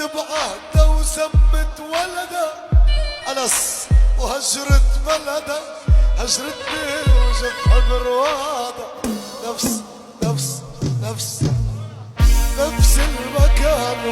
بعهده وسمت ولده أنس وهجرت بلده، هجرتني وجفها برواده. نفس نفس نفس نفس المكان